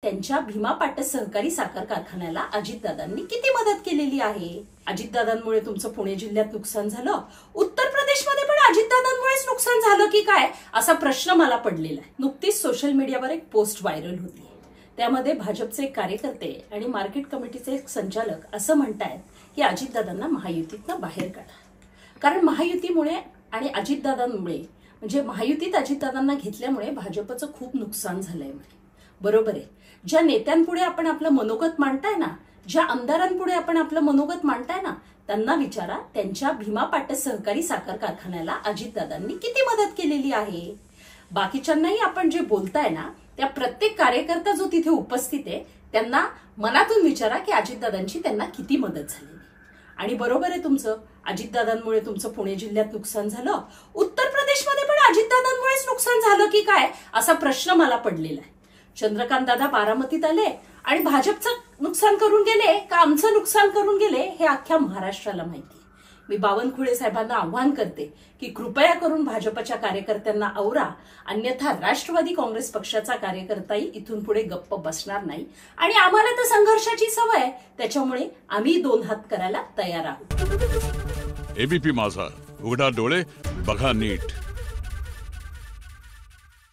त्यांच्या भीमा पाटस सहकारी साखर कारखान्याला अजितदादांनी किती मदत केलेली आहे? अजितदादांमुळे तुमचं पुणे जिल्ह्यात नुकसान झालं, उत्तर प्रदेशमध्ये पण अजितदादांमुळेच नुकसान झालं की काय असा प्रश्न मला पडलेला आहे। नुकतीच सोशल मीडियावर एक पोस्ट व्हायरल होती। त्यामध्ये भाजपचे कार्यकर्ते आणि मार्केट कमिटीचे एक संचालक असं म्हणतायत की अजितदादांना महायुतीतनं बाहेर काढा, कारण महायुतीमुळे आणि अजितदादांमुळे म्हणजे महायुतीत अजितदादांना घेतल्यामुळे भाजपचं खूप नुकसान झालंय। बरोबर आहे। ज्या नेत्यांपुढे आपण आपलं मनोगत मांडताय ना, ज्या आमदारांपुढे आपण आपलं मनोगत मांडताय ना, त्यांना विचारा त्यांच्या भीमा पाटस सहकारी साखर कारखान्याला अजितदादांनी किती मदत केलेली आहे। बाकीच्यांनाही आपण जे बोलताय ना, त्या प्रत्येक कार्यकर्ता जो तिथे उपस्थित आहे त्यांना मनातून विचारा की अजितदादांची त्यांना किती मदत झाली। आणि बरोबर आहे तुमचं, अजितदादांमुळे तुमचं पुणे जिल्ह्यात नुकसान झालं, उत्तर प्रदेशमध्ये पण अजितदादांमुळेच नुकसान झालं की काय असा प्रश्न मला पडलेला आहे। चंद्रकांत दादा बारामतीत आले आणि भाजपचं नुकसान करून गेले का आमचं नुकसान करून गेले हे अख्ख्या महाराष्ट्राला माहिती। मी बावनकुळे साहेबांना आव्हान करते की कृपया करून भाजपच्या कार्यकर्त्यांना आवरा, अन्यथा राष्ट्रवादी काँग्रेस पक्षाचा कार्यकर्ताही इथून पुढे गप्प बसणार नाही। आणि आम्हाला तर संघर्षाची सवय आहे, त्याच्यामुळे आम्ही दोन हात करायला तयार आहोत। एबीपी माझा, उघडा डोळे बघा नीट।